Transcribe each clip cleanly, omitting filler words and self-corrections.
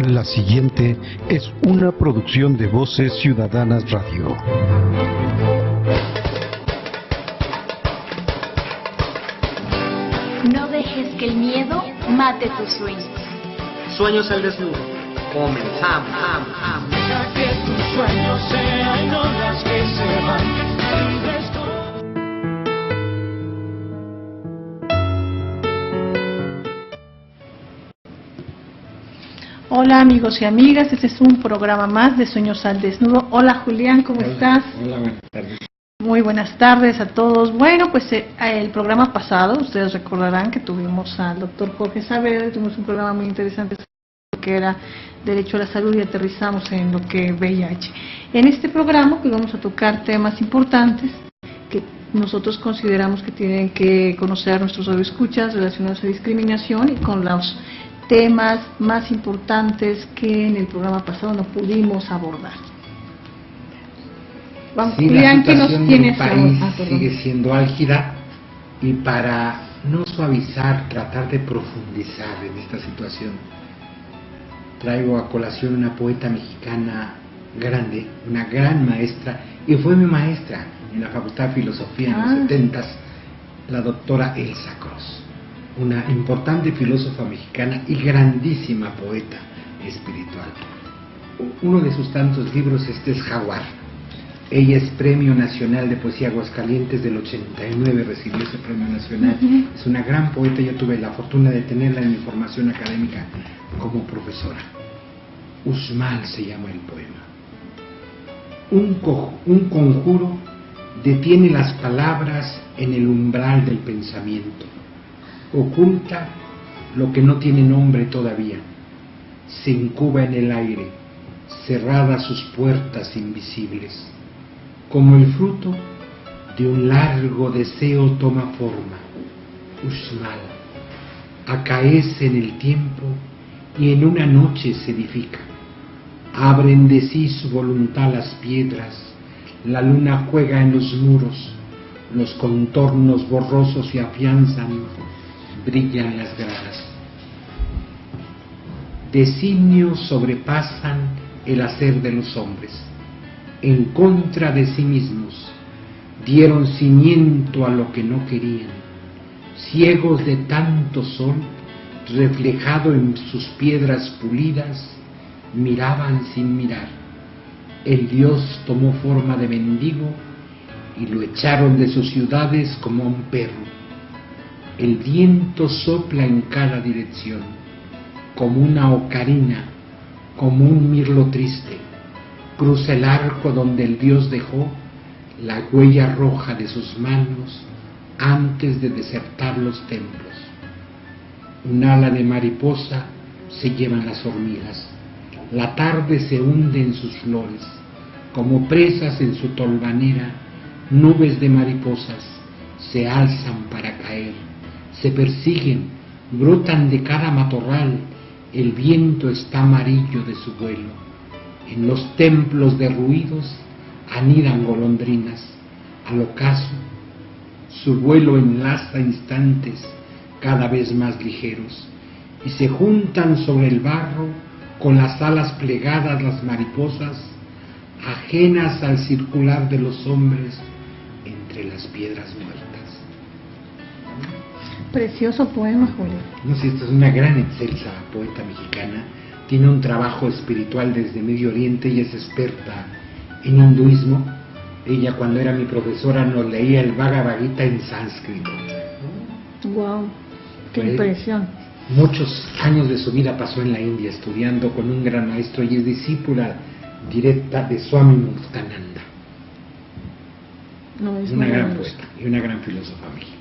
La siguiente es una producción de Voces Ciudadanas Radio. No dejes que el miedo mate tus sueños. Sueños al desnudo. Comenzamos. Deja que tus sueños sean olas que se van. Hola amigos y amigas, este es un programa más de Sueños al Desnudo. Hola Julián, ¿cómo estás? Hola, buenas tardes. Muy buenas tardes a todos. Bueno, pues el programa pasado, ustedes recordarán que tuvimos al doctor Jorge Saavedra, tuvimos un programa muy interesante que era Derecho a la Salud y aterrizamos en lo que VIH. En este programa pues vamos a tocar temas importantes que nosotros consideramos que tienen que conocer nuestros radioescuchas relacionados a discriminación y con los temas más importantes que en el programa pasado no pudimos abordar. Vamos, Sí, Julián, la ¿qué nos situación tienes del país ahora? sigue siendo álgida y para no suavizar, tratar de profundizar en esta situación, traigo a colación una poeta mexicana grande, una gran maestra, y fue mi maestra en la Facultad de Filosofía en los 70s, la doctora Elsa Cross. Una importante filósofa mexicana y grandísima poeta espiritual. Uno de sus tantos libros es Jaguar. Ella es Premio Nacional de Poesía Aguascalientes del 89, recibió ese premio nacional. Es una gran poeta, yo tuve la fortuna de tenerla en mi formación académica como profesora. Uxmal se llama el poema. Un conjuro detiene las palabras en el umbral del pensamiento. Oculta lo que no tiene nombre todavía, se incuba en el aire, cerradas sus puertas invisibles. Como el fruto de un largo deseo toma forma, Uxmal, acaece en el tiempo y en una noche se edifica. Abren de sí su voluntad las piedras, la luna juega en los muros, los contornos borrosos se afianzan, brillan las gradas. Designios sobrepasan el hacer de los hombres. En contra de sí mismos, dieron cimiento a lo que no querían. Ciegos de tanto sol, reflejado en sus piedras pulidas, miraban sin mirar. El Dios tomó forma de mendigo y lo echaron de sus ciudades como a un perro. El viento sopla en cada dirección, como una ocarina, como un mirlo triste. Cruza el arco donde el Dios dejó la huella roja de sus manos antes de desertar los templos. Un ala de mariposa se llevan las hormigas. La tarde se hunde en sus flores, como presas en su tolvanera. Nubes de mariposas se alzan para caer. Se persiguen, brotan de cada matorral, el viento está amarillo de su vuelo. En los templos derruidos anidan golondrinas, al ocaso su vuelo enlaza instantes cada vez más ligeros, y se juntan sobre el barro con las alas plegadas las mariposas, ajenas al circular de los hombres entre las piedras muertas. Precioso poema, Julián. No sé, esta es una gran excelsa poeta mexicana, tiene un trabajo espiritual desde Medio Oriente y es experta en hinduismo. Ella, cuando era mi profesora, nos leía el Bhagavad Gita en sánscrito. Wow, qué impresión. Muchos años de su vida pasó en la India estudiando con un gran maestro y es discípula directa de Swami Muktananda. No, es una gran poeta y una gran filósofa mexicana.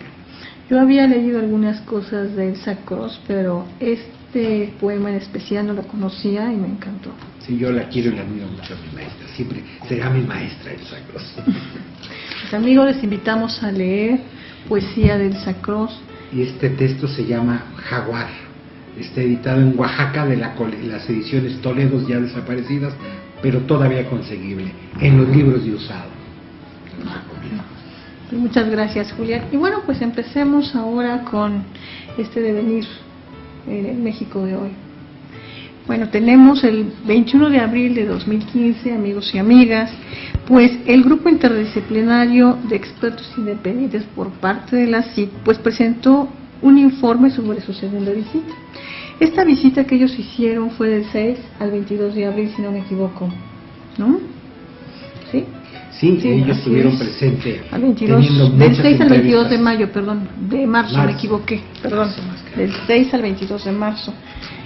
Yo había leído algunas cosas de Elsa Cross, pero este poema en especial no lo conocía y me encantó. Sí, yo la quiero y la admiro mucho a mi maestra. Siempre será mi maestra Elsa Cross. Pues amigos, les invitamos a leer poesía de Elsa Cross. Y este texto se llama Jaguar. Está editado en Oaxaca de las ediciones Toledo, ya desaparecidas, pero todavía conseguible en los libros de usado. Muchas gracias, Julián. Y bueno, pues empecemos ahora con este devenir en México de hoy. Bueno, tenemos el 21 de abril de 2015, amigos y amigas, pues el grupo interdisciplinario de expertos independientes por parte de la CID, pues presentó un informe sobre su segunda visita. Esta visita que ellos hicieron fue del 6 al 22 de abril, si no me equivoco, ¿no? ¿Sí? Sí, ellos estuvieron presentes. Al 22, del 6 al 22 de mayo, perdón, de marzo, me equivoqué, perdón, del 6 al 22 de marzo.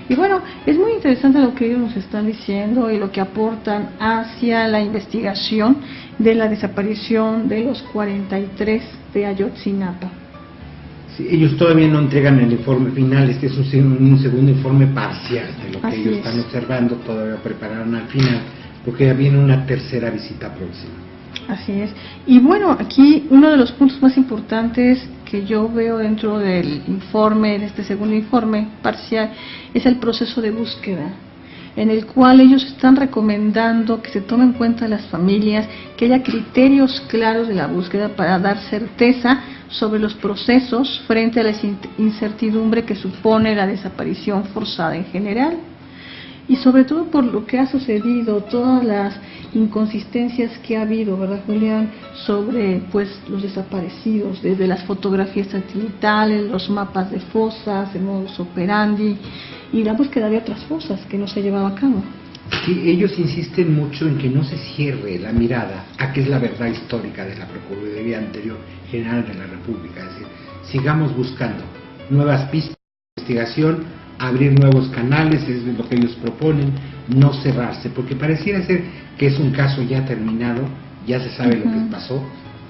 Y bueno, es muy interesante lo que ellos nos están diciendo y lo que aportan hacia la investigación de la desaparición de los 43 de Ayotzinapa. Sí, ellos todavía no entregan el informe final, este es un segundo informe parcial de lo que Así ellos están observando, todavía prepararon al final, porque ya viene una tercera visita próxima. Así es. Y bueno, aquí uno de los puntos más importantes que yo veo dentro del informe, de este segundo informe parcial, es el proceso de búsqueda, en el cual ellos están recomendando que se tomen en cuenta las familias, que haya criterios claros de la búsqueda para dar certeza sobre los procesos frente a la incertidumbre que supone la desaparición forzada en general. Y sobre todo por lo que ha sucedido, todas las inconsistencias que ha habido, ¿verdad, Julián?, sobre pues los desaparecidos, desde las fotografías satelitales, los mapas de fosas, el modus operandi y la búsqueda de otras fosas que no se llevaba a cabo. Sí, ellos insisten mucho en que no se cierre la mirada a qué es la verdad histórica de la Procuraduría Anterior General de la República, es decir, sigamos buscando nuevas pistas de investigación, abrir nuevos canales, es lo que ellos proponen, no cerrarse, porque pareciera ser que es un caso ya terminado, ya se sabe lo que pasó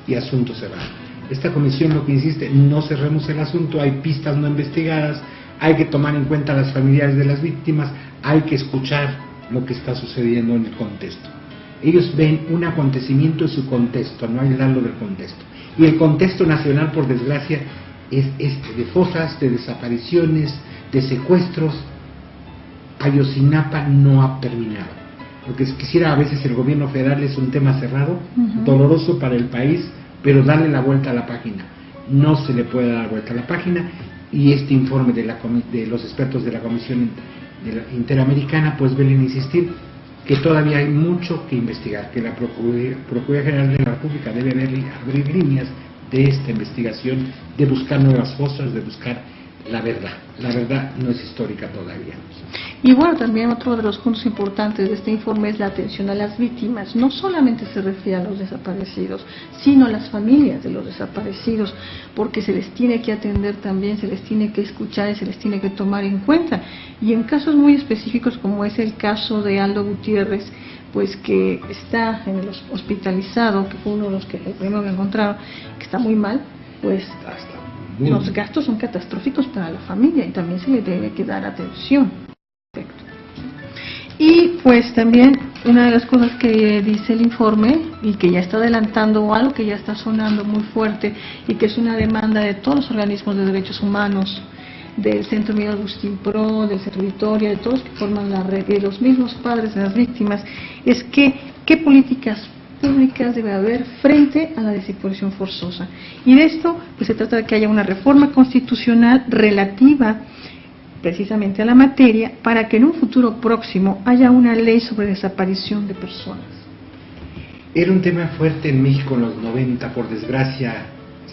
y asunto cerrado. Esta comisión lo que insiste, no cerremos el asunto, hay pistas no investigadas, hay que tomar en cuenta a las familiares de las víctimas, hay que escuchar lo que está sucediendo en el contexto. Ellos ven un acontecimiento en su contexto, no aislarlo del contexto. Y el contexto nacional, por desgracia, es este, de fosas, de desapariciones, de secuestros. Ayotzinapa no ha terminado. Lo que quisiera a veces el gobierno federal es un tema cerrado, doloroso para el país, pero darle la vuelta a la página. No se le puede dar vuelta a la página, y este informe de los expertos de la Comisión Interamericana pues vienen a insistir que todavía hay mucho que investigar, que la Procuraduría General de la República debe abrir líneas de esta investigación, de buscar nuevas fosas, de buscar la verdad. La verdad no es histórica todavía. Y bueno, también otro de los puntos importantes de este informe es la atención a las víctimas. No solamente se refiere a los desaparecidos, sino a las familias de los desaparecidos, porque se les tiene que atender también, se les tiene que escuchar y se les tiene que tomar en cuenta. Y en casos muy específicos, como es el caso de Aldo Gutiérrez, pues que está en el hospitalizado, que fue uno de los que el primero que encontraron, que está muy mal, pues los gastos son catastróficos para la familia y también se le debe que dar atención. Y pues también una de las cosas que dice el informe y que ya está adelantando algo que ya está sonando muy fuerte y que es una demanda de todos los organismos de derechos humanos, del Centro Miguel Agustín Pro, del Servitorio, de todos los que forman la red, de los mismos padres de las víctimas, es que qué políticas públicas debe haber frente a la desaparición forzosa. Y de esto pues se trata de que haya una reforma constitucional relativa precisamente a la materia, para que en un futuro próximo haya una ley sobre desaparición de personas. Era un tema fuerte en México en los 90, por desgracia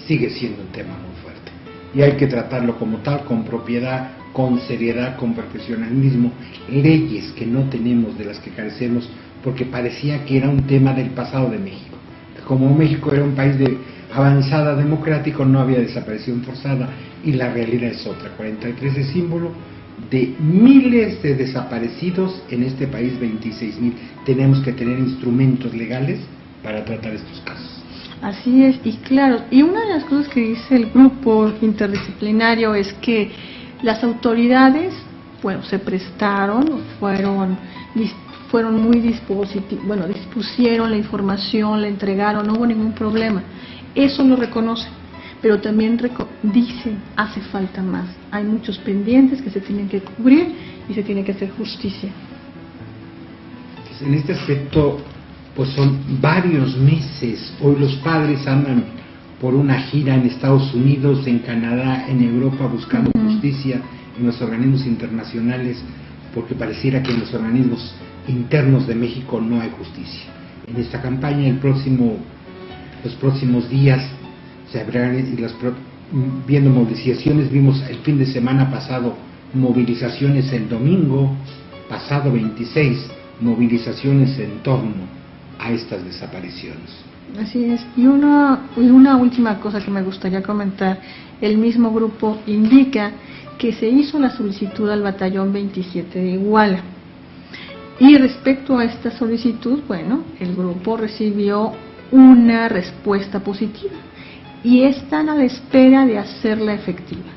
sigue siendo un tema muy fuerte. Y hay que tratarlo como tal, con propiedad, con seriedad, con profesionalismo, leyes que no tenemos, de las que carecemos, porque parecía que era un tema del pasado de México. Como México era un país de avanzada democrático, no había desaparición forzada, y la realidad es otra. 43 es símbolo de miles de desaparecidos en este país, 26,000. Tenemos que tener instrumentos legales para tratar estos casos. Así es, y claro, y una de las cosas que dice el grupo interdisciplinario es que las autoridades, bueno, se prestaron, fueron muy dispusieron la información, la entregaron, no hubo ningún problema. Eso lo reconocen, pero también dicen, hace falta más. Hay muchos pendientes que se tienen que cubrir y se tiene que hacer justicia. En este aspecto, pues son varios meses. Hoy los padres andan por una gira en Estados Unidos, en Canadá, en Europa, buscando justicia en los organismos internacionales, porque pareciera que en los organismos internos de México no hay justicia. En esta campaña, los próximos días se habrán, viendo movilizaciones, vimos el fin de semana pasado movilizaciones el domingo pasado 26, movilizaciones en torno a estas desapariciones. Así es. Y una última cosa que me gustaría comentar, el mismo grupo indica que se hizo la solicitud al batallón 27 de Iguala. Y respecto a esta solicitud, bueno, el grupo recibió una respuesta positiva y están a la espera de hacerla efectiva.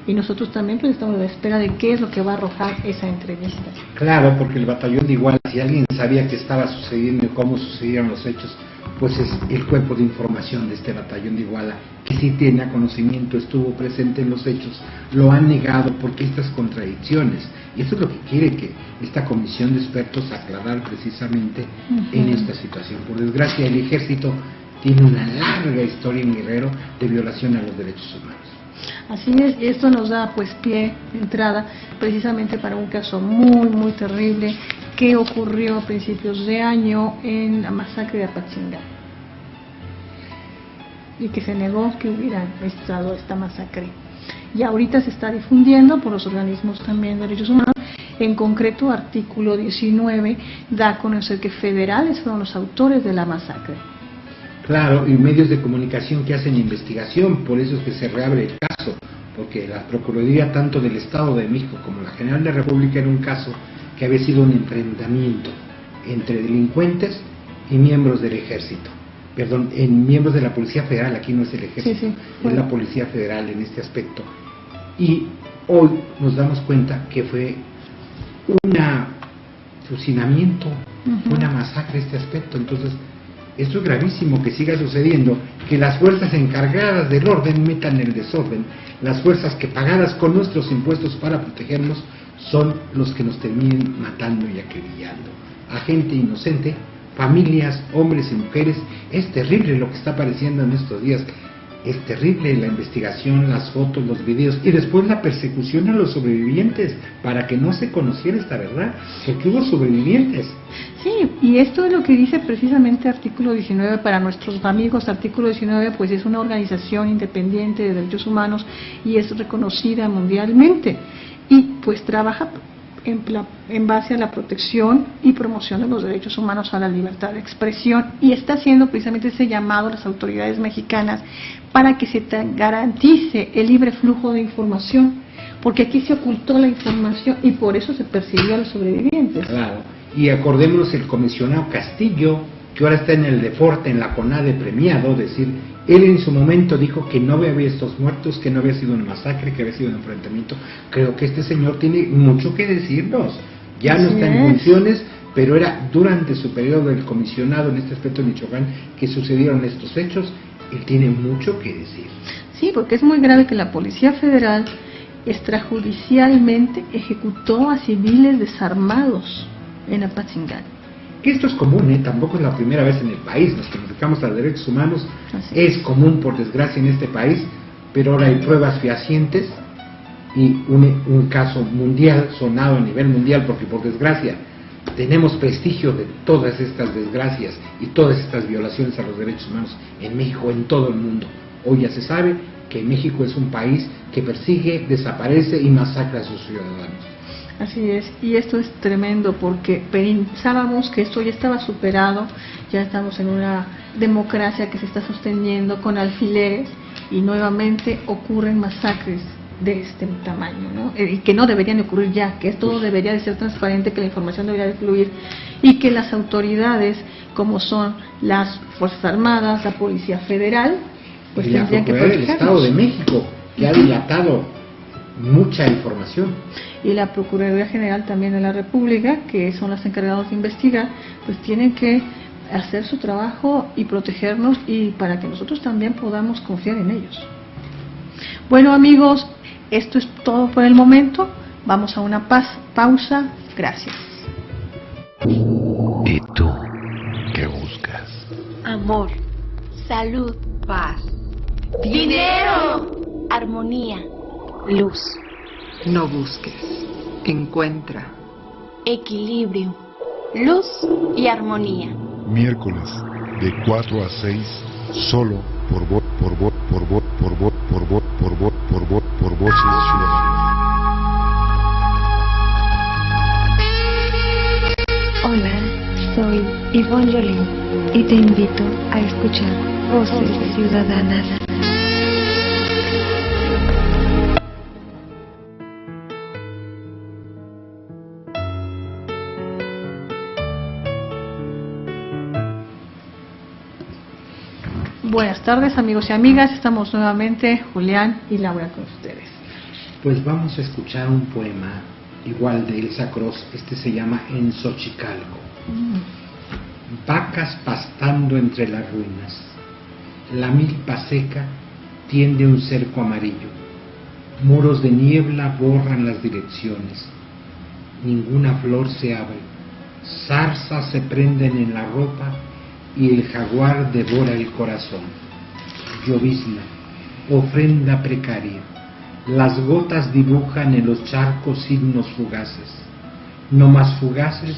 Y nosotros también pues estamos a la espera de qué es lo que va a arrojar esa entrevista. Claro, porque el batallón de Iguala, si alguien sabía qué estaba sucediendo y cómo sucedieron los hechos, pues es el cuerpo de información de este batallón de Iguala, que sí tiene conocimiento, estuvo presente en los hechos, lo han negado porque estas contradicciones, y eso es lo que quiere que esta comisión de expertos aclarar precisamente en esta situación. Por desgracia, el ejército tiene una larga historia en Guerrero de violación a los derechos humanos. Así es, y esto nos da pues pie, entrada, precisamente para un caso muy, muy terrible que ocurrió a principios de año en la masacre de Apatzingán, y que se negó que hubiera estado esta masacre. Y ahorita se está difundiendo por los organismos también de derechos humanos, en concreto artículo 19 da a conocer que federales fueron los autores de la masacre. Claro, y medios de comunicación que hacen investigación, por eso es que se reabre el caso, porque la Procuraduría tanto del Estado de México como la General de la República era un caso que había sido un enfrentamiento entre delincuentes y miembros del ejército, miembros de la Policía Federal, aquí no es el ejército, es la Policía Federal en este aspecto, y hoy nos damos cuenta que fue un fusilamiento, una masacre este aspecto. Entonces esto es gravísimo que siga sucediendo, que las fuerzas encargadas del orden metan el desorden, las fuerzas que pagadas con nuestros impuestos para protegernos son los que nos terminen matando y acribillando a gente inocente, familias, hombres y mujeres. Es terrible lo que está apareciendo en estos días, es terrible la investigación, las fotos, los videos y después la persecución a los sobrevivientes para que no se conociera esta verdad, porque hubo sobrevivientes. Sí, y esto es lo que dice precisamente artículo 19 para nuestros amigos. Artículo 19 pues es una organización independiente de derechos humanos y es reconocida mundialmente y pues trabaja en base a la protección y promoción de los derechos humanos, a la libertad de expresión, y está haciendo precisamente ese llamado a las autoridades mexicanas para que se garantice el libre flujo de información, porque aquí se ocultó la información y por eso se persiguió a los sobrevivientes. Claro, y acordémonos el comisionado Castillo, que ahora está en el Deporte, en la CONADE premiado, decir, él en su momento dijo que no había estos muertos, que no había sido una masacre, que había sido un enfrentamiento. Creo que este señor tiene mucho que decirnos, ya no está en funciones, pero era durante su periodo del comisionado en este aspecto de Michoacán que sucedieron estos hechos. Él tiene mucho que decir. Sí, porque es muy grave que la Policía Federal extrajudicialmente ejecutó a civiles desarmados en Apatzingán. Que esto es común, tampoco es la primera vez en el país. Nos que nos dedicamos a los derechos humanos, es común por desgracia en este país, pero ahora hay pruebas fehacientes y un caso mundial, sonado a nivel mundial, porque por desgracia tenemos prestigio de todas estas desgracias y todas estas violaciones a los derechos humanos en México, en todo el mundo. Hoy ya se sabe que México es un país que persigue, desaparece y masacra a sus ciudadanos. Así es, y esto es tremendo porque pensábamos que esto ya estaba superado, ya estamos en una democracia que se está sosteniendo con alfileres y nuevamente ocurren masacres de este tamaño, ¿no? Y que no deberían ocurrir ya, que todo debería de ser transparente, que la información debería de fluir y que las autoridades, como son las Fuerzas Armadas, la Policía Federal, pues y tendrían que protegernos. El Estado de México, que ha dilatado mucha información. Y la Procuraduría General también de la República, que son las encargadas de investigar, pues tienen que hacer su trabajo y protegernos y para que nosotros también podamos confiar en ellos. Bueno amigos, esto es todo por el momento. Vamos a una pausa. Gracias. ¿Y tú qué buscas? Amor, salud, paz, dinero, armonía, luz. No busques, encuentra. equilibrio, luz y armonía. Miércoles de 4 a 6, solo por Voces Ciudadanas. Hola, soy Yvonne Jolín y te invito a escuchar Voces Ciudadanas. Buenas tardes, amigos y amigas. Estamos nuevamente Julián y Laura con ustedes. Pues vamos a escuchar un poema igual de Elsa Cross. Este se llama En Xochicalco. Vacas pastando entre las ruinas. La milpa seca tiende un cerco amarillo. Muros de niebla borran las direcciones. Ninguna flor se abre. Zarzas se prenden en la ropa y el jaguar devora el corazón. Llovizna, ofrenda precaria. Las gotas dibujan en los charcos signos fugaces, no más fugaces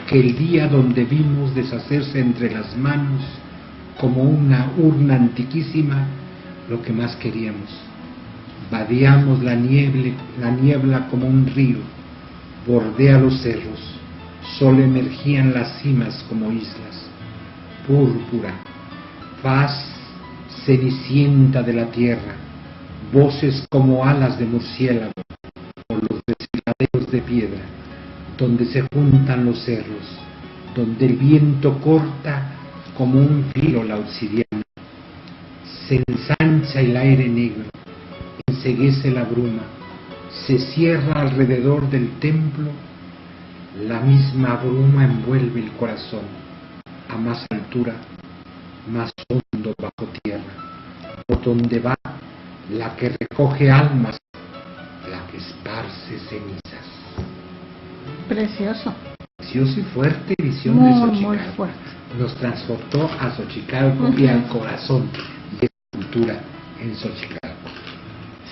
que el día donde vimos deshacerse entre las manos, como una urna antiquísima, lo que más queríamos. Vadeamos la niebla como un río, bordea los cerros, solo emergían las cimas como islas. Púrpura, faz cenicienta de la tierra, voces como alas de murciélago, por los desfiladeros de piedra, donde se juntan los cerros, donde el viento corta como un filo la obsidiana. Se ensancha el aire negro, enceguece la bruma, se cierra alrededor del templo, la misma bruma envuelve el corazón. A más altura, más hondo bajo tierra, por donde va la que recoge almas, la que esparce cenizas. Precioso. Precioso y fuerte visión muy, de Xochicalco. Muy fuerte. Nos transportó a Xochicalco y al corazón de la cultura en Xochicalco.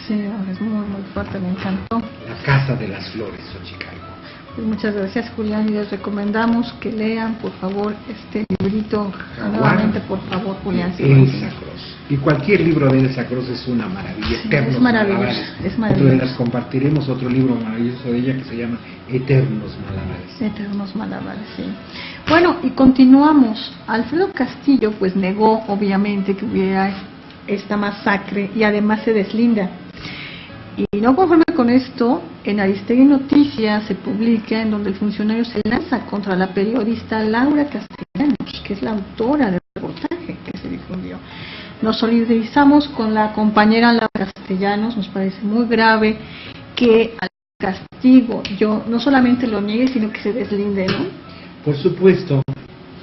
Sí, es muy fuerte, me encantó. La casa de las flores, Xochicalco. Pues muchas gracias, Julián, y les recomendamos que lean, por favor, este librito. Nuevamente, por favor, Julián. Elsa Cross. Y cualquier libro de Elsa Cross es una maravilla. Sí, Eternos es maravilloso, Malabares. es maravilloso. Otro les compartiremos otro libro maravilloso de ella que se llama Eternos Malabares. Eternos Malabares, sí. Bueno, y continuamos. Alfredo Castillo, pues negó, obviamente, que hubiera esta masacre y además se deslinda. Y no conforme con esto, en Aristegui Noticias se publica en donde el funcionario se lanza contra la periodista Laura Castellanos, que es la autora del reportaje que se difundió. Nos solidarizamos con la compañera Laura Castellanos, nos parece muy grave que al castigo yo no solamente lo niegue, sino que se deslinde, ¿no? Por supuesto,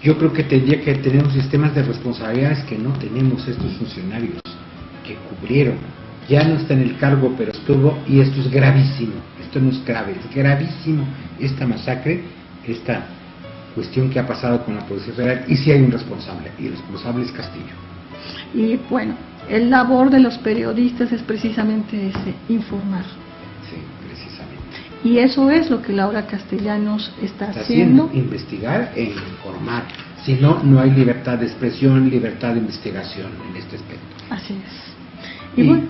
yo creo que tendría que tener un sistema de responsabilidades que no tenemos estos funcionarios que cubrieron. Ya no está en el cargo, pero estuvo, y esto es gravísimo. Esto no es grave, es gravísimo esta masacre, esta cuestión que ha pasado con la Policía Federal, y si hay un responsable, y el responsable es Castillo. Y bueno, el labor de los periodistas es precisamente ese, informar. Sí, precisamente. Y eso es lo que Laura Castellanos está haciendo. Investigar e informar. Si no, no hay libertad de expresión, libertad de investigación en este aspecto. Así es. Y bueno,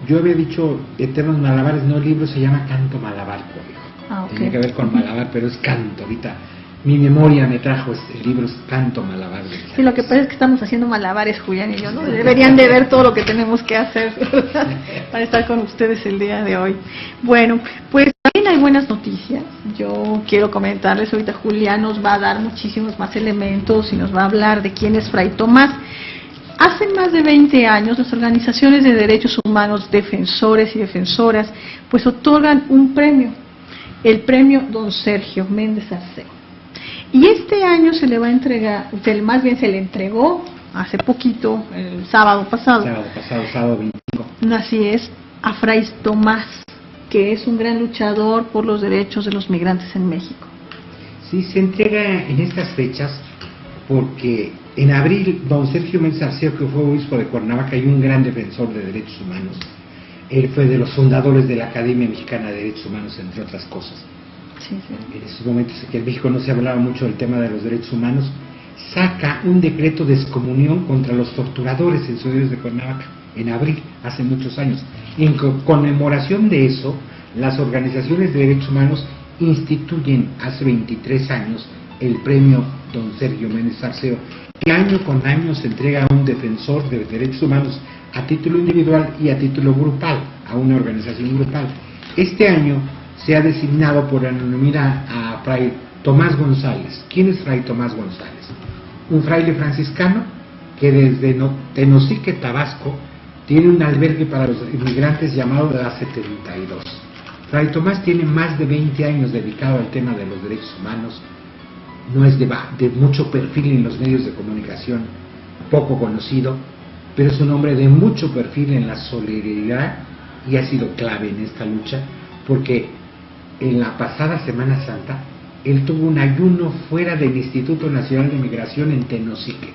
yo había dicho Eternos Malabares, no, el libro se llama Canto Malabar, okay. Tenía que ver con malabar, pero es canto. Ahorita mi memoria me trajo el libro, es Canto Malabar. Sí, lo que pasa es que estamos haciendo malabares, Julián y yo, ¿no? Deberían de ver todo lo que tenemos que hacer para estar con ustedes el día de hoy. Bueno, pues también hay buenas noticias. Yo quiero comentarles, ahorita Julián nos va a dar muchísimos más elementos y nos va a hablar de quién es Fray Tomás. Hace más de 20 años las organizaciones de derechos humanos, defensores y defensoras, pues otorgan un premio, el premio Don Sergio Méndez Arceo. Y este año se le va a entregar, más bien se le entregó hace poquito, el sábado pasado. Sábado 25. Así es, a Fray Tomás, que es un gran luchador por los derechos de los migrantes en México. Sí, se entrega en estas fechas porque en abril don Sergio Méndez Arceo, que fue obispo de Cuernavaca y un gran defensor de derechos humanos, él fue de los fundadores de la Academia Mexicana de Derechos Humanos, entre otras cosas. Sí, sí. En esos momentos que en México no se hablaba mucho del tema de los derechos humanos, saca un decreto de excomunión contra los torturadores en Ciudades de Cuernavaca, en abril, hace muchos años. Y en conmemoración de eso, las organizaciones de derechos humanos instituyen hace 23 años el premio Don Sergio Méndez Arceo, que año con año se entrega a un defensor de derechos humanos a título individual y a título grupal, a una organización grupal. Este año se ha designado por anonimidad a Fray Tomás González. ¿Quién es Fray Tomás González? Un fraile franciscano que desde Tenosique, Tabasco, tiene un albergue para los inmigrantes llamado La 72. Fray Tomás tiene más de 20 años dedicado al tema de los derechos humanos. No es de mucho perfil en los medios de comunicación, poco conocido, pero es un hombre de mucho perfil en la solidaridad y ha sido clave en esta lucha, porque en la pasada Semana Santa él tuvo un ayuno fuera del Instituto Nacional de Migración en Tenosique,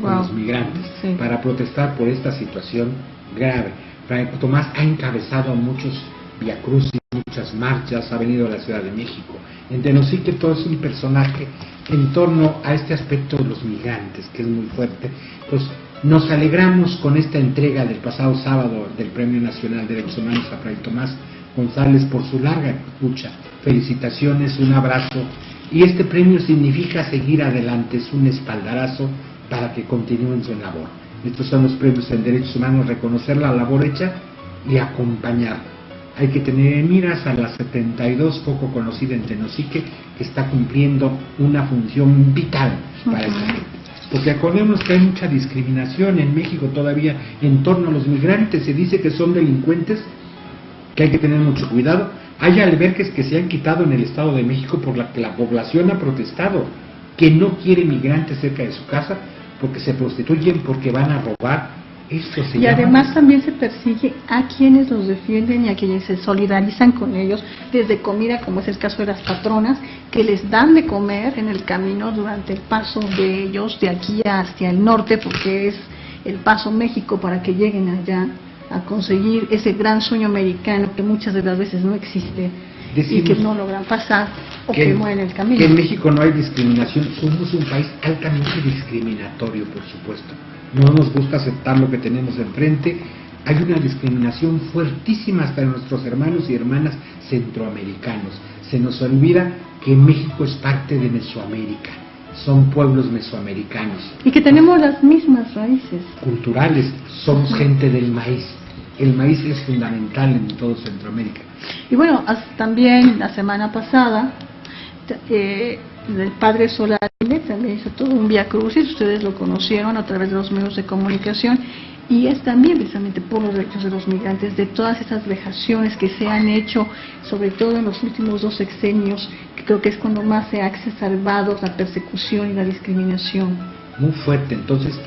con los migrantes, sí, para protestar por esta situación grave. Fray Tomás ha encabezado muchos viacrucis, muchas marchas, ha venido a la Ciudad de México. En Tenosique todo es un personaje en torno a este aspecto de los migrantes, que es muy fuerte. Pues nos alegramos con esta entrega del pasado sábado del Premio Nacional de Derechos Humanos a Fray Tomás González por su larga lucha. Felicitaciones, un abrazo. Y este premio significa seguir adelante, es un espaldarazo para que continúen su labor. Estos son los premios en derechos humanos, reconocer la labor hecha y acompañar. Hay que tener en miras a la 72, poco conocida en Tenosique, que está cumpliendo una función vital para esta gente. Porque acordemos que hay mucha discriminación en México todavía en torno a los migrantes. Se dice que son delincuentes, que hay que tener mucho cuidado. Hay albergues que se han quitado en el Estado de México por la que la población ha protestado, que no quiere migrantes cerca de su casa porque se prostituyen, porque van a robar. Esto se llama... Además también se persigue a quienes los defienden y a quienes se solidarizan con ellos, desde comida, como es el caso de las patronas, que les dan de comer en el camino durante el paso de ellos de aquí hacia el norte, porque es el paso México para que lleguen allá a conseguir ese gran sueño americano que muchas de las veces no existe. Decimos y que no logran pasar o que mueren en el camino. Que en México no hay discriminación, somos un país altamente discriminatorio, por supuesto. No nos gusta aceptar lo que tenemos enfrente. Hay una discriminación fuertísima hasta de nuestros hermanos y hermanas centroamericanos. Se nos olvida que México es parte de Mesoamérica, son pueblos mesoamericanos. Y que tenemos las mismas raíces culturales, somos gente del maíz. El maíz es fundamental en todo Centroamérica. Y bueno, también la semana pasada el padre Solari también hizo todo un viacrucis, ustedes lo conocieron a través de los medios de comunicación, y es también precisamente por los derechos de los migrantes, de todas estas vejaciones que se han hecho, sobre todo en los últimos 2 sexenios, que creo que es cuando más se ha exacerbado la persecución y la discriminación. Muy fuerte, entonces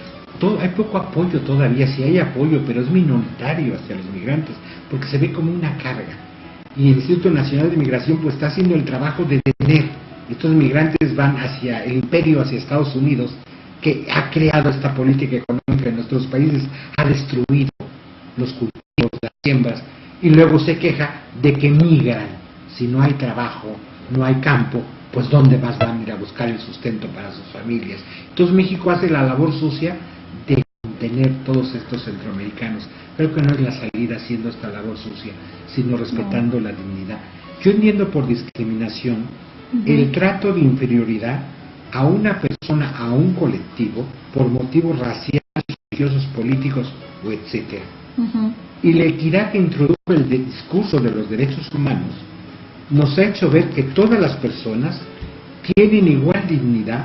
hay poco apoyo todavía, sí hay apoyo, pero es minoritario hacia los migrantes, porque se ve como una carga. Y el Instituto Nacional de Migración pues está haciendo el trabajo de detener. Estos migrantes van hacia el imperio, hacia Estados Unidos, que ha creado esta política económica en nuestros países, ha destruido los cultivos, las siembras, y luego se queja de que migran. Si no hay trabajo, no hay campo, pues ¿dónde más van a ir a buscar el sustento para sus familias? Entonces México hace la labor sucia de contener todos estos centroamericanos. Creo que no es la salida haciendo esta labor sucia, sino respetando la dignidad. Yo entiendo por discriminación el trato de inferioridad a una persona, a un colectivo, por motivos raciales, religiosos, políticos o etcétera. Y la equidad que introdujo el discurso de los derechos humanos nos ha hecho ver que todas las personas tienen igual dignidad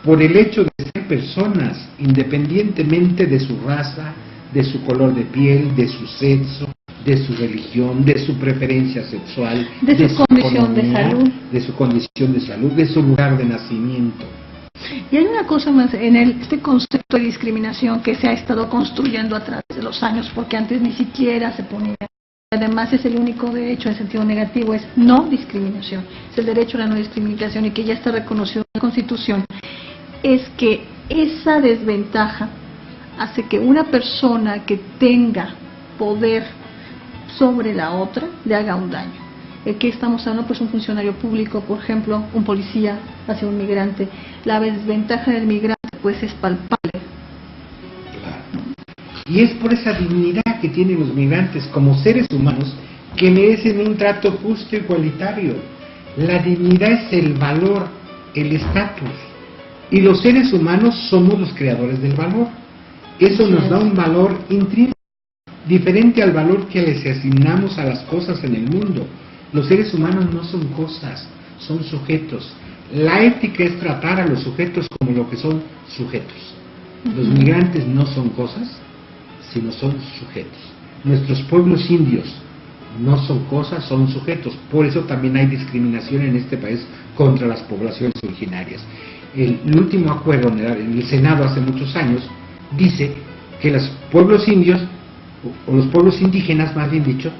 por el hecho de ser personas, independientemente de su raza, de su color de piel, de su sexo, de su religión, de su preferencia sexual, de su condición de salud, de su lugar de nacimiento. Y hay una cosa más en este concepto de discriminación que se ha estado construyendo a través de los años, porque antes ni siquiera se ponía. Además es el único derecho en sentido negativo, es no discriminación, es el derecho a la no discriminación, y que ya está reconocido en la Constitución. Es que esa desventaja hace que una persona que tenga poder sobre la otra le haga un daño. ¿Qué estamos hablando? Pues un funcionario público, por ejemplo, un policía hacia un migrante. La desventaja del migrante pues es palpable. Y es por esa dignidad que tienen los migrantes como seres humanos que merecen un trato justo e igualitario. La dignidad es el valor, el estatus. Y los seres humanos somos los creadores del valor. Eso nos da un valor intrínseco, diferente al valor que les asignamos a las cosas en el mundo. Los seres humanos no son cosas, son sujetos. La ética es tratar a los sujetos como lo que son sujetos. Los migrantes no son cosas, sino son sujetos. Nuestros pueblos indios no son cosas, son sujetos. Por eso también hay discriminación en este país contra las poblaciones originarias. El último acuerdo en el Senado hace muchos años dice que los pueblos indios, o los pueblos indígenas más bien dicho,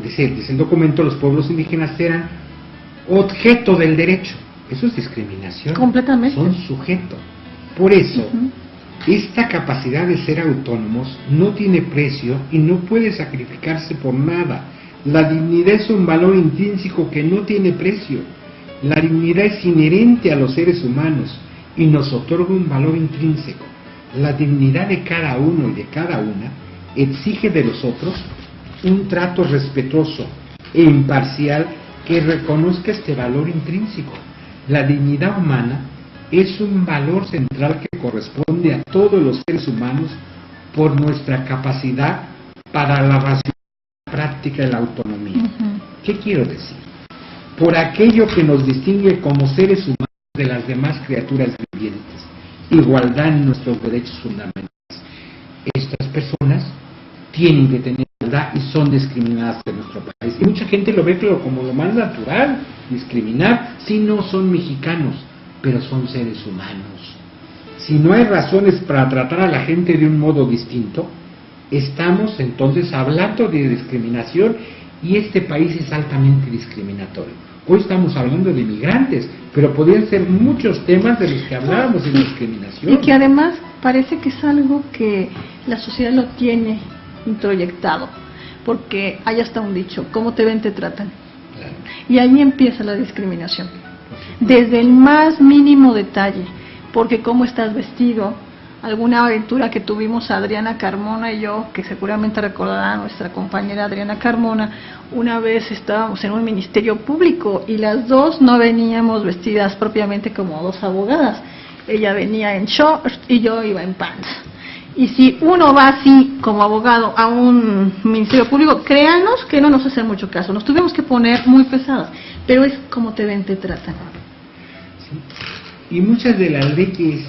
dice el documento, los pueblos indígenas eran objeto del derecho. Eso es discriminación. Completamente. Son sujeto. Por eso, esta capacidad de ser autónomos no tiene precio y no puede sacrificarse por nada. La dignidad es un valor intrínseco que no tiene precio. La dignidad es inherente a los seres humanos y nos otorga un valor intrínseco. La dignidad de cada uno y de cada una exige de los otros un trato respetuoso e imparcial que reconozca este valor intrínseco. La dignidad humana es un valor central que corresponde a todos los seres humanos por nuestra capacidad para la racionalidad práctica de la autonomía. ¿Qué quiero decir? Por aquello que nos distingue como seres humanos de las demás criaturas vivientes, igualdad en nuestros derechos fundamentales. Estas personas tienen que tener igualdad y son discriminadas en nuestro país. Y mucha gente lo ve como lo más natural, discriminar, si no son mexicanos, pero son seres humanos. Si no hay razones para tratar a la gente de un modo distinto, estamos entonces hablando de discriminación y este país es altamente discriminatorio. Hoy estamos hablando de migrantes, pero podrían ser muchos temas de los que hablábamos de discriminación. Y que además parece que es algo que la sociedad lo tiene introyectado, porque hay hasta un dicho, ¿cómo te ven, te tratan? Claro. Y ahí empieza la discriminación, desde el más mínimo detalle, porque cómo estás vestido. Alguna aventura que tuvimos Adriana Carmona y yo, que seguramente recordará nuestra compañera Adriana Carmona, una vez estábamos en un ministerio público y las dos no veníamos vestidas propiamente como dos abogadas. Ella venía en shorts y yo iba en pants. Y si uno va así como abogado a un ministerio público, créanos que no nos hacen mucho caso, nos tuvimos que poner muy pesadas, pero es como te ven, te tratan. Sí. Y muchas de las leyes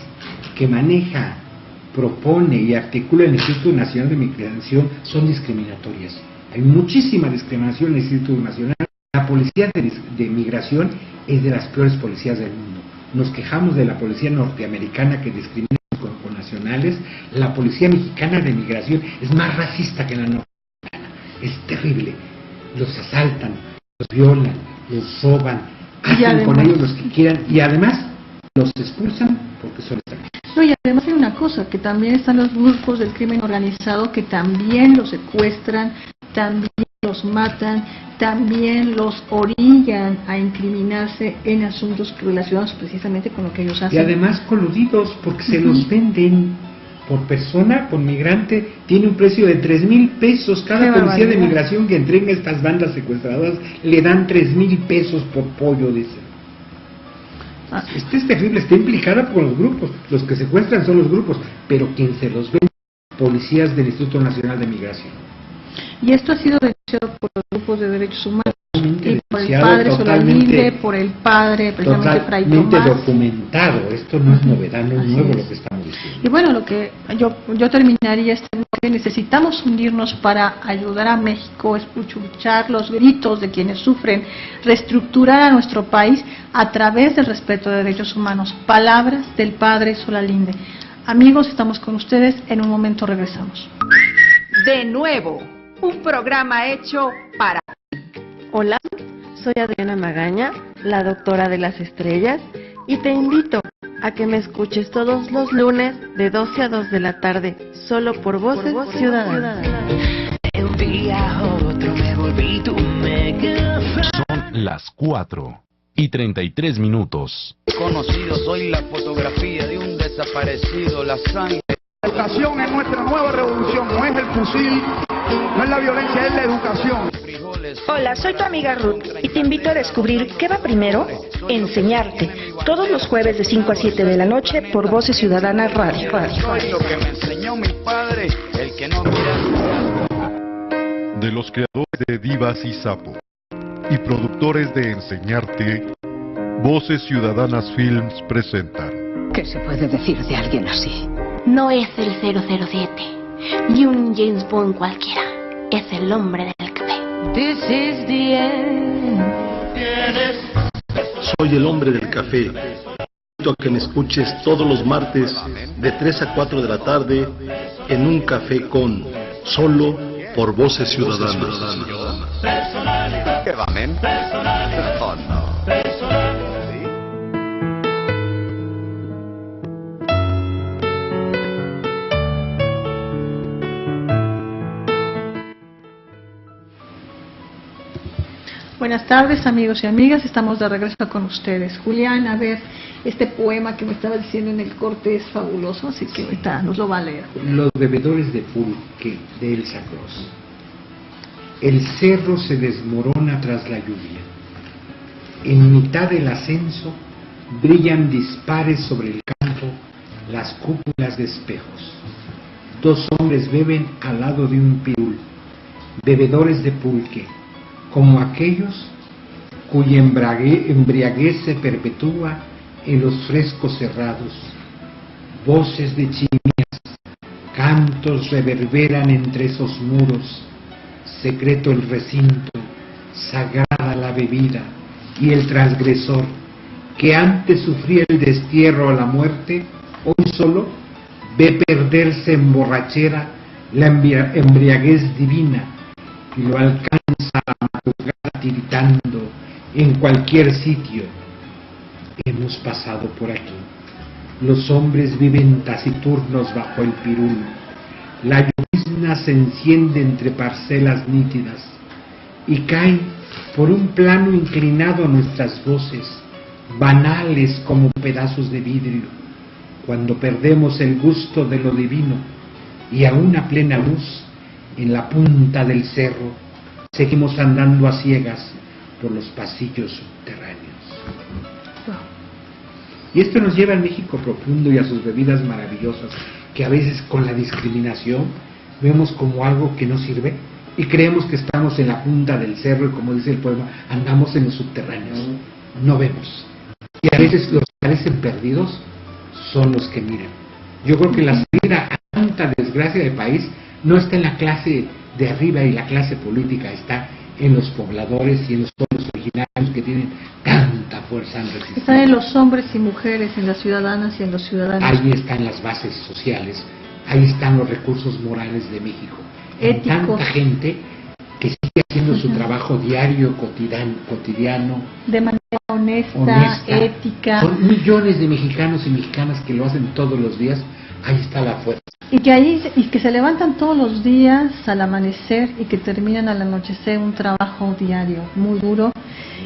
que maneja, propone y articula el Instituto Nacional de Migración son discriminatorias. Hay muchísima discriminación en el Instituto Nacional. La policía de migración es de las peores policías del mundo. Nos quejamos de la policía norteamericana que discrimina con nacionales. La policía mexicana de migración es más racista que la norteamericana. Es terrible. Los asaltan, los violan, los roban, hacen con ellos los que quieran y además los expulsan porque son extranjeros. No, y además hay una cosa, que también están los grupos del crimen organizado que también los secuestran, también los matan, también los orillan a incriminarse en asuntos relacionados precisamente con lo que ellos hacen. Y además coludidos, porque se los venden por persona, por migrante, tiene un precio de 3,000 pesos. Cada policía de migración que entrega a estas bandas secuestradoras le dan 3,000 pesos por pollo de ese. Esto es terrible, está implicada por los grupos. Los que secuestran son los grupos, pero quien se los vende, policías del Instituto Nacional de Migración. Y esto ha sido denunciado por los grupos de derechos humanos, y por el padre Solalinde, por el padre precisamente Fray Tomás. Totalmente documentado, esto no es novedad, no es nuevo lo que estamos diciendo. Y bueno, lo que yo terminaría este bloque, necesitamos unirnos para ayudar a México, escuchar los gritos de quienes sufren, reestructurar a nuestro país a través del respeto de derechos humanos. Palabras del padre Solalinde. Amigos, estamos con ustedes, en un momento regresamos. De nuevo, un programa hecho para... Hola, soy Adriana Magaña, la doctora de las estrellas, y te invito a que me escuches todos los lunes de 12 a 2 de la tarde, solo por Voces Ciudadanas. De un día a otro me volví tu megafan. Son Las 4:33. Conocido, soy la fotografía de un desaparecido, la sangre. La educación es nuestra nueva revolución, no es el fusil, no es la violencia, es la educación. Hola, soy tu amiga Ruth y te invito a descubrir qué va primero, enseñarte. Todos los jueves de 5 a 7 de la noche por Voces Ciudadanas Radio. Soy lo que me enseñó mi padre, el que no mira. De los creadores de Divas y Sapo y productores de Enseñarte, Voces Ciudadanas Films presenta. ¿Qué se puede decir de alguien así? No es el 007, ni un James Bond cualquiera. Es el hombre del café. This is the end. Soy el hombre del café. Invito a que me escuches todos los martes de 3 a 4 de la tarde en Un Café con, solo por Voces Ciudadanas. ¿Qué va, men? Oh, no. Buenas tardes, amigos y amigas, estamos de regreso con ustedes. Julián, a ver, este poema que me estaba diciendo en el corte es fabuloso, así que ahorita nos lo va a leer. Los bebedores de pulque, de Elsa Cross. El cerro se desmorona tras la lluvia. En mitad del ascenso brillan dispares sobre el campo las cúpulas de espejos. Dos hombres beben al lado de un pirul, bebedores de pulque, como aquellos cuya embriaguez se perpetúa en los frescos cerrados. Voces de chimeneas, cantos reverberan entre esos muros. Secreto el recinto, sagrada la bebida, y el transgresor, que antes sufría el destierro o la muerte, hoy solo ve perderse en borrachera la embriaguez divina, y lo alcanza a la madrugada tiritando en cualquier sitio. Hemos pasado por aquí. Los hombres viven taciturnos bajo el pirul. La llovizna se enciende entre parcelas nítidas y cae por un plano inclinado a nuestras voces, banales como pedazos de vidrio, cuando perdemos el gusto de lo divino y a una plena luz, en la punta del cerro, seguimos andando a ciegas por los pasillos subterráneos. Y esto nos lleva al México profundo y a sus bebidas maravillosas, que a veces con la discriminación vemos como algo que no sirve y creemos que estamos en la punta del cerro y, como dice el poema, andamos en los subterráneos. No vemos. Y a veces los que parecen perdidos son los que miran. Yo creo que la salida a tanta desgracia del país no está en la clase de arriba y la clase política, está en los pobladores y en los pueblos originarios que tienen tanta fuerza en resistencia. Están en los hombres y mujeres, en las ciudadanas y en los ciudadanos. Ahí están las bases sociales, ahí están los recursos morales de México. Éticos. Tanta gente que sigue haciendo su trabajo diario, cotidiano. De manera honesta, ética. Son millones de mexicanos y mexicanas que lo hacen todos los días. Ahí está la fuerza. Y que se levantan todos los días al amanecer y que terminan al anochecer un trabajo diario muy duro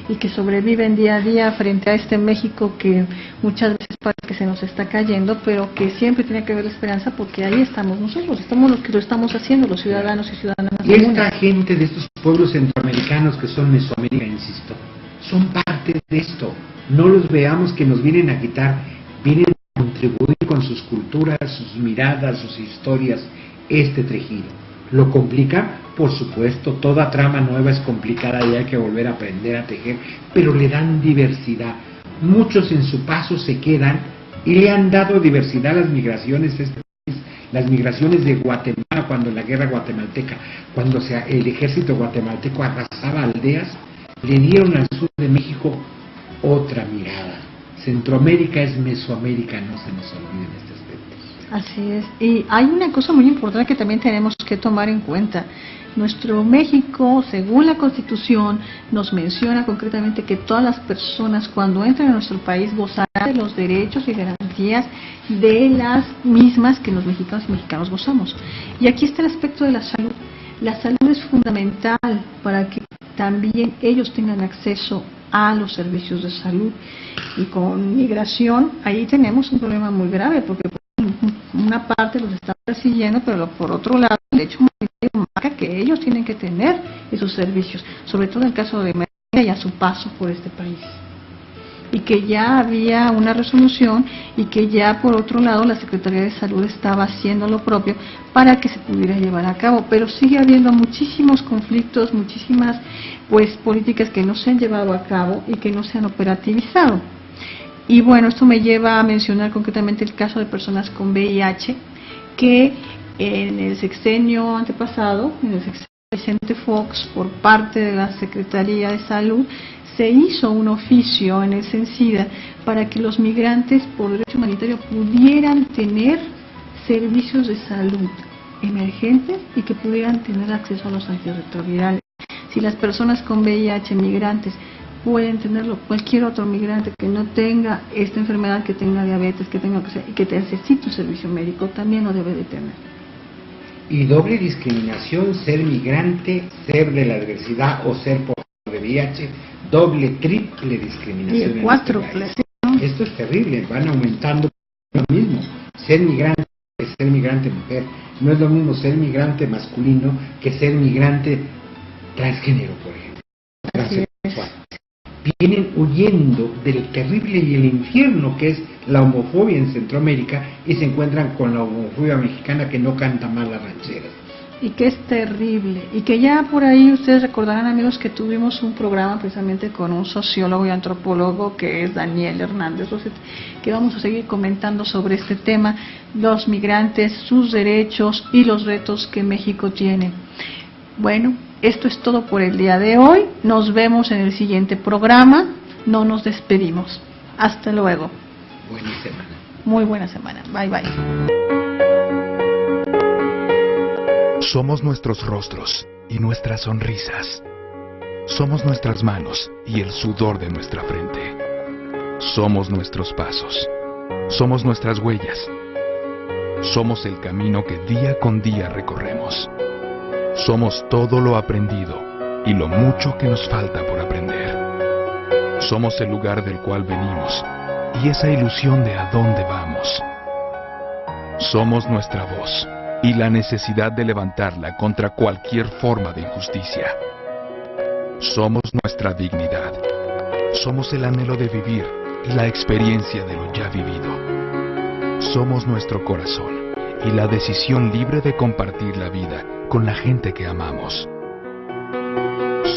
y que sobreviven día a día frente a este México que muchas veces parece que se nos está cayendo, pero que siempre tiene que haber la esperanza, porque ahí estamos nosotros, estamos los que lo estamos haciendo, los ciudadanos y ciudadanas. Y esta gente de estos pueblos centroamericanos que son Mesoamérica, insisto, son parte de esto. No los veamos que nos vienen a quitar, vienen a contribuir con sus culturas, sus miradas, sus historias, este tejido. ¿Lo complica? Por supuesto, toda trama nueva es complicada y hay que volver a aprender a tejer, pero le dan diversidad. Muchos en su paso se quedan y le han dado diversidad a las migraciones de este país. Las migraciones de Guatemala, cuando la guerra guatemalteca, cuando el ejército guatemalteco arrasaba aldeas, le dieron al sur de México otra mirada. Centroamérica es Mesoamérica, no se nos olviden este aspecto. Así es. Y hay una cosa muy importante que también tenemos que tomar en cuenta. Nuestro México, según la Constitución, nos menciona concretamente que todas las personas cuando entran a nuestro país gozarán de los derechos y garantías de las mismas que los mexicanos y mexicanos gozamos. Y aquí está el aspecto de la salud. La salud es fundamental para que también ellos tengan acceso a los servicios de salud. Y con migración, ahí tenemos un problema muy grave, porque una parte los está persiguiendo, pero por otro lado, el hecho humanitario marca que ellos tienen que tener esos servicios, sobre todo en caso de emergencia y a su paso por este país. Y que ya había una resolución y que ya por otro lado la Secretaría de Salud estaba haciendo lo propio para que se pudiera llevar a cabo, pero sigue habiendo muchísimos conflictos, muchísimas políticas que no se han llevado a cabo y que no se han operativizado. Y bueno, esto me lleva a mencionar concretamente el caso de personas con VIH, que en el sexenio antepasado, en el sexenio de Vicente Fox, por parte de la Secretaría de Salud, se hizo un oficio en el SENSIDA para que los migrantes por derecho humanitario pudieran tener servicios de salud emergentes y que pudieran tener acceso a los antirretrovirales. Si las personas con VIH migrantes pueden tenerlo, cualquier otro migrante que no tenga esta enfermedad, que tenga diabetes, que tenga y que necesite un servicio médico, también lo debe de tener. Y doble discriminación, ser migrante, ser de la diversidad o ser por de VIH, doble, triple discriminación. Y el cuádruple. Esto es terrible, van aumentando lo mismo. Ser migrante es ser migrante mujer. No es lo mismo ser migrante masculino que ser migrante transgénero, por ejemplo. Transexual. Vienen huyendo del terrible y el infierno que es la homofobia en Centroamérica y se encuentran con la homofobia mexicana que no canta mal las rancheras. Y que es terrible, y que ya por ahí ustedes recordarán, amigos, que tuvimos un programa precisamente con un sociólogo y antropólogo que es Daniel Hernández, que vamos a seguir comentando sobre este tema, los migrantes, sus derechos y los retos que México tiene. Bueno, esto es todo por el día de hoy, nos vemos en el siguiente programa, no nos despedimos, hasta luego. Buena semana. Muy buena semana, bye bye. Somos nuestros rostros y nuestras sonrisas. Somos nuestras manos y el sudor de nuestra frente. Somos nuestros pasos. Somos nuestras huellas. Somos el camino que día con día recorremos. Somos todo lo aprendido y lo mucho que nos falta por aprender. Somos el lugar del cual venimos y esa ilusión de a dónde vamos. Somos nuestra voz y la necesidad de levantarla contra cualquier forma de injusticia. Somos nuestra dignidad. Somos el anhelo de vivir y la experiencia de lo ya vivido. Somos nuestro corazón y la decisión libre de compartir la vida con la gente que amamos.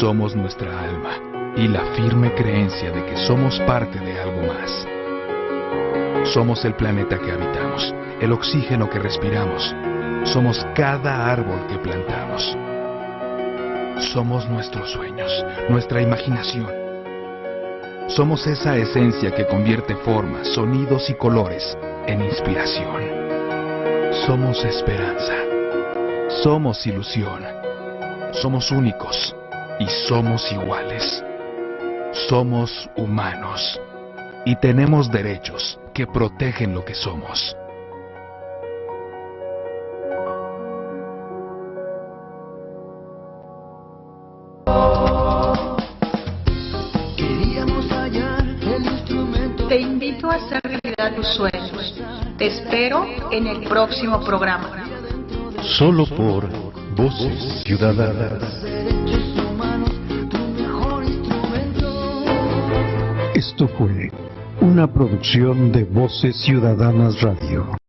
Somos nuestra alma y la firme creencia de que somos parte de algo más. Somos el planeta que habitamos, el oxígeno que respiramos. Somos cada árbol que plantamos. Somos nuestros sueños, nuestra imaginación. Somos esa esencia que convierte formas, sonidos y colores en inspiración. Somos esperanza. Somos ilusión. Somos únicos y somos iguales. Somos humanos y tenemos derechos que protegen lo que somos. Te invito a hacer realidad tus sueños. Te espero en el próximo programa. Solo por Voces Ciudadanas. Esto fue una producción de Voces Ciudadanas Radio.